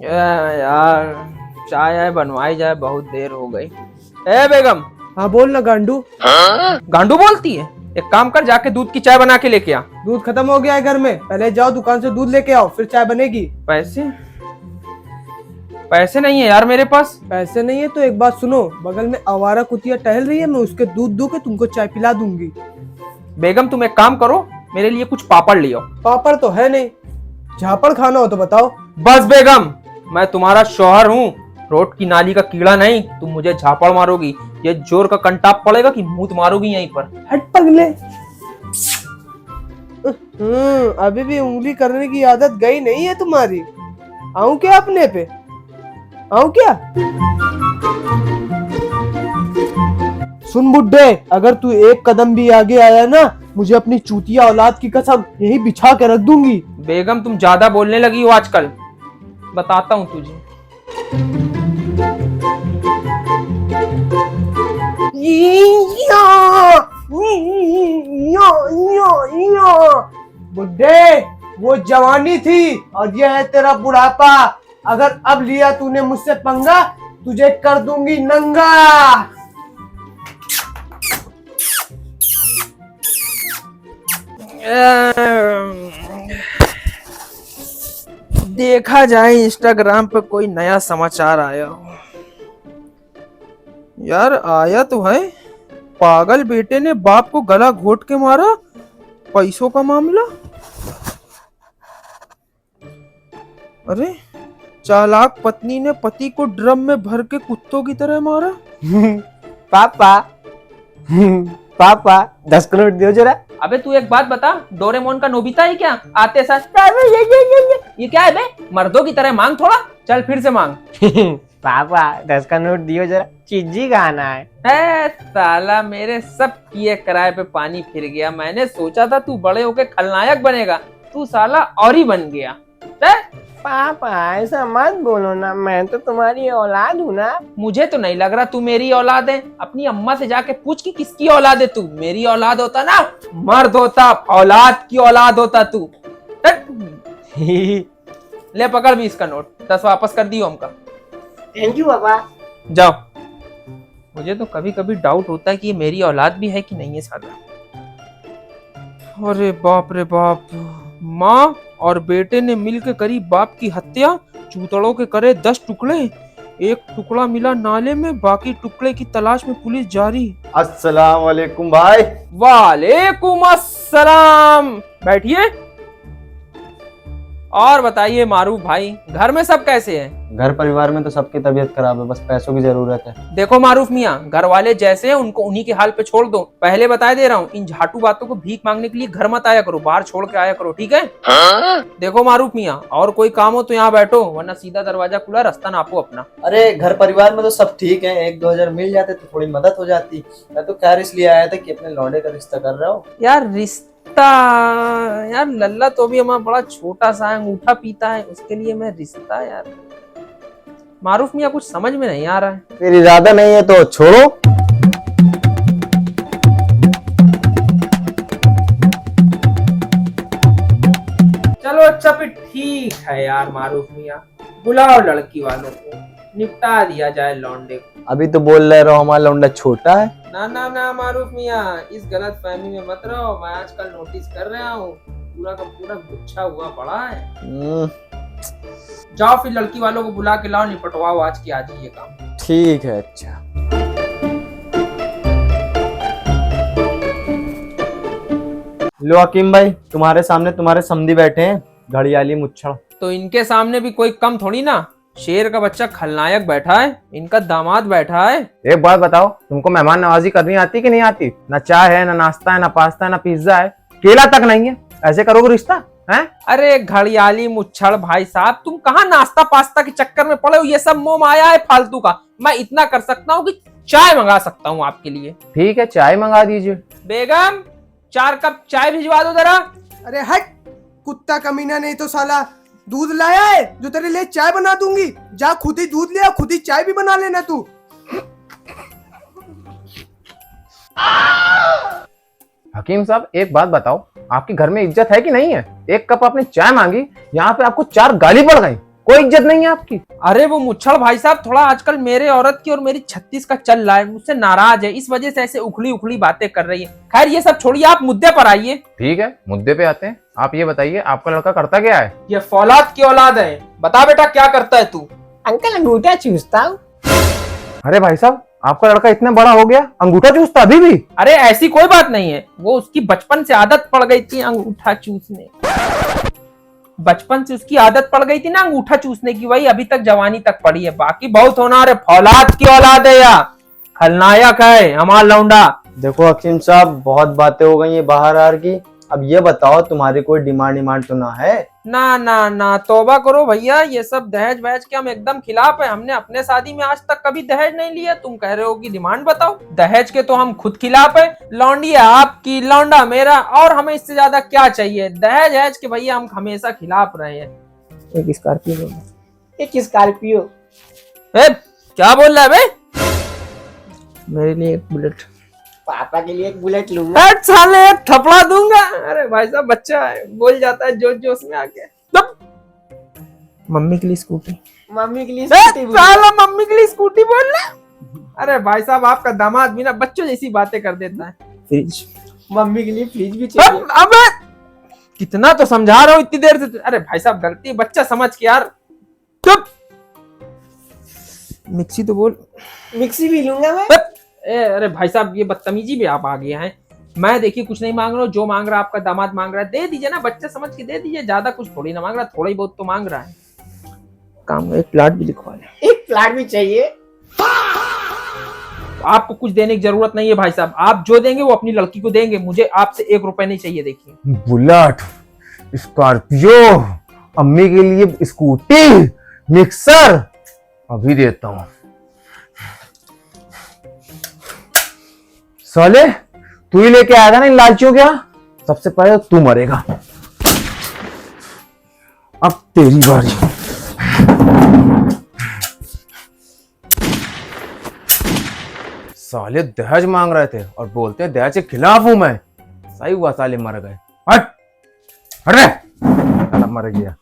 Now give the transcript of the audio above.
यार चाय आय बनवाई जाए, बहुत देर हो गई। ए बेगम। हाँ बोल ना गांडू। गांडू बोलती है? एक काम कर, जाके दूध की चाय बना के लेके आ। दूध खत्म हो गया है घर में, पहले जाओ दुकान से दूध लेके आओ फिर चाय बनेगी। पैसे? पैसे नहीं है यार मेरे पास। पैसे नहीं है तो एक बात सुनो, बगल में आवारा कुतिया टहल रही है, मैं उसके दूध दू के तुमको चाय पिला दूंगी। बेगम तुम एक काम करो, मेरे लिए कुछ पापड़ ले आओ। पापड़ तो है नहीं, झापड़ खाना हो तो बताओ। बस बेगम, मैं तुम्हारा शौहर हूँ, रोड की नाली का कीड़ा नहीं। तुम मुझे झापड़ मारोगी, ये जोर का कंटाप पड़ेगा कि मुंह मारोगी यहीं पर। हट पगले। अभी भी उंगली करने की आदत गई नहीं है तुम्हारी। आऊं क्या अपने पे? आऊं क्या? सुन बुड्ढे, अगर तू एक कदम भी आगे आया ना, मुझे अपनी चूतिया औलाद की कसम यही बिछा के रख दूंगी। बेगम तुम ज्यादा बोलने लगी हो आजकल, बताता हूँ तुझे। बुड्ढे, वो जवानी थी और ये है तेरा बुढ़ापा। अगर अब लिया तूने मुझसे पंगा, तुझे कर दूंगी नंगा। देखा जाए इंस्टाग्राम पे कोई नया समाचार आया हो। यार आया तो है, पागल बेटे ने बाप को गला घोट के मारा, पैसों का मामला। अरे चालाक पत्नी ने पति को ड्रम में भर के कुत्तों की तरह मारा। पापा पापा 10 करोड़ दियो जरा। अबे तू एक बात बता, डोरेमोन का नोबिता है क्या? आते साथ ये क्या है बे? मर्दों की तरह मांग थोड़ा, चल फिर से मांग। पापा 10 का नोट दियो जरा, चीजी गाना है। साला मेरे सब किए किराए पे पानी फिर गया। मैंने सोचा था तू बड़े होके खलनायक बनेगा, तू साला और ही बन गया। पापा ऐसा मत बोलो ना, मैं तो तुम्हारी औलाद हूँ ना। मुझे तो नहीं लग रहा तू मेरी औलाद है। अपनी अम्मा से जाके पूछ कि किसकी औलाद है तू। मेरी औलाद होता ना, मर्द होता, औलाद की औलाद होता तू। ले पकड़ 20 का नोट, 10 वापस कर दियो हमका। थैंक यू पापा। जाओ। मुझे तो कभी कभी डाउट होता है कि ये मेरी औलाद भी है कि नहीं है साला। अरे बाप रे बाप, माँ और बेटे ने मिलकर करी बाप की हत्या। चूतड़ों के करे 10 टुकड़े, एक टुकड़ा मिला नाले में, बाकी टुकड़े की तलाश में पुलिस जारी। अस्सलाम वालेकुम भाई। वालेकुम अस्सलाम, बैठिए। और बताइए मारूफ भाई, घर में सब कैसे हैं? घर परिवार में तो सबकी तबीयत खराब है, बस पैसों की जरूरत है। देखो मारूफ मियाँ, घर वाले जैसे हैं उनको उन्हीं के हाल पे छोड़ दो। पहले बता दे रहा हूँ, इन झाटू बातों को भीख मांगने के लिए घर मत आया करो, बाहर छोड़ के आया करो, ठीक है? देखो मारूफ मियाँ, और कोई काम हो तो यहाँ बैठो, वरना सीधा दरवाजा खुला, रास्ता नापो अपना। अरे घर परिवार में तो सब ठीक है, 1-2 हजार मिल जाते तो थोड़ी मदद हो जाती। मैं तो खैर इसलिए आया था कि अपने लौंडे का रिश्ता कर रहा हूँ। यार रिश्ता? यार लल्ला तो भी हमारा बड़ा छोटा सा अंगूठा पीता है, उसके लिए मैं रिश्ता? यार मारूफ मियाँ कुछ समझ में नहीं आ रहा है। फिर इरादा नहीं है तो छोड़ो। चलो अच्छा फिर ठीक है यार मारूफ मियाँ, बुलाओ लड़की वालों को, निपटा दिया जाए लौंडे को। अभी तो बोल रहे रहो हमारा लौंडा छोटा है। ना ना ना मारूफ मियाँ, इस गलत फहमी में मत रहो। मैं आजकल नोटिस कर रहा हूँ, पूरा का पूरा गुच्छा हुआ पड़ा है। जाओ फिर लड़की वालों को बुला के लाओ, निपटवाओ आज की आज ही ये काम। ठीक है। अच्छा लो हकीम भाई, तुम्हारे सामने तुम्हारे समधी बैठे हैं, घड़ियाली मुच्छड़। तो इनके सामने भी कोई कम थोड़ी ना, शेर का बच्चा खलनायक बैठा है, इनका दामाद बैठा है। एक बात बताओ, तुमको मेहमान नवाजी करनी आती कि नहीं आती? ना चाय है, ना नाश्ता है, ना पास्ता है, ना पिज्जा है, केला तक नहीं है, ऐसे करोगे रिश्ता है? अरे घड़ियाली मुच्छड़ भाई साहब, तुम कहाँ नाश्ता पास्ता के चक्कर में पड़े हो? ये सब मोह माया है फालतू का। मैं इतना कर सकता हूँ कि चाय मंगा सकता हूँ आपके लिए। ठीक है, चाय मंगा दीजिए। बेगम 4 कप चाय भिजवा दो जरा। अरे हट कुत्ता कमीना, नहीं तो साला दूध लाया है जो तेरे लिए चाय बना दूंगी। जा खुद ही दूध ले, खुद ही चाय भी बना लेना तू। हकीम साहब एक बात बताओ, आपके घर में इज्जत है कि नहीं है? 1 कप आपने चाय मांगी, यहाँ पे आपको 4 गाली पड़ गई। कोई इज्जत नहीं है आपकी। अरे वो मुच्छड़ भाई साहब थोड़ा आजकल मेरे औरत की और मेरी 36 का चल रहा है, मुझसे नाराज है, इस वजह से ऐसे उखली उखली बातें कर रही है। खैर ये सब छोड़िए, आप मुद्दे पर आइए। ठीक है, मुद्दे पे आते हैं। आप ये बताइए, आपका लड़का करता क्या है? ये फौलाद की औलाद है। बता बेटा क्या करता है तू? अंकल अंगूठा चूसता हूँ। अरे भाई साहब, आपका लड़का इतना बड़ा हो गया, अंगूठा चूसता अभी भी? अरे ऐसी कोई बात नहीं है, वो उसकी बचपन से आदत पड़ गई थी अंगूठा चूसने। बचपन से उसकी आदत पड़ गई थी ना अंगूठा चूसने की, वही अभी तक जवानी तक पड़ी है। बाकी बहुत होना है, फौलाद की औलाद है या खलनायक है हमारा लौंडा। देखो हकीम साहब, बहुत बातें हो गई है बाहर आर की। अब ये बताओ, तुम्हारी कोई डिमांड तो ना है? ना ना ना, तौबा करो भैया, ये सब दहेज वहेज के हम एकदम खिलाफ है। हमने अपने शादी में आज तक कभी दहेज नहीं लिया। तुम कह रहे हो कि डिमांड बताओ, दहेज के तो हम खुद खिलाफ है। लौंडी है आपकी, लौंडा मेरा, और हमें इससे ज्यादा क्या चाहिए? दहेज वहेज के भैया हम हमेशा खिलाफ रहे हैं। एक स्कॉर्पियो, एक स्कॉर्पियो। क्या बोल रहा है बे? मेरे लिए एक बुलेट। पापा के लिए एक बुलेट लूंगा। साले एक थपड़ा दूंगा। अरे भाई साहब बच्चा है, बोल जाता है जोश जोश में आके। मम्मी के लिए स्कूटी। मम्मी के लिए साला मम्मी के लिए स्कूटी बोल रहा। अरे भाई साहब आपका दामाद भी ना बच्चों जैसी बातें कर देता है। फ्रिज। मम्मी के लिए फ्रिज भी चाहिए। अबे कितना तो समझा रहा हूँ इतनी देर से। अरे भाई साहब गलती है, बच्चा समझ के यार। चुप। मिक्सी तो बोल। मिक्सी भी लूंगा मैं। अरे भाई साहब ये बदतमीजी भी आप आ गए हैं। मैं देखिए कुछ नहीं मांग रहा हूँ, जो मांग रहा है आपका दामाद मांग रहा है, दे दीजिए ना, बच्चा समझ के दे दीजिए। ज्यादा कुछ थोड़ी ना मांग रहा, थोड़ा ही बहुत तो मांग रहा है। काम एक प्लाट भी लिखवा ले। एक प्लाट भी चाहिए। आपको कुछ देने की जरूरत नहीं है भाई साहब, आप जो देंगे वो अपनी लड़की को देंगे, मुझे आपसे 1 रुपए नहीं चाहिए। देखिए बुलेट, स्कॉर्पियो, अम्मी के लिए स्कूटी, मिक्सर, अभी देता हूँ। साले तू ही लेके आया था ना इन लालचियों के यहाँ, सबसे पहले तो तू मरेगा। अब तेरी बारी। साले दहेज मांग रहे थे और बोलते हैं दहेज के खिलाफ हूं मैं। सही हुआ साले मर गए। हट हट रे, साला मर गया।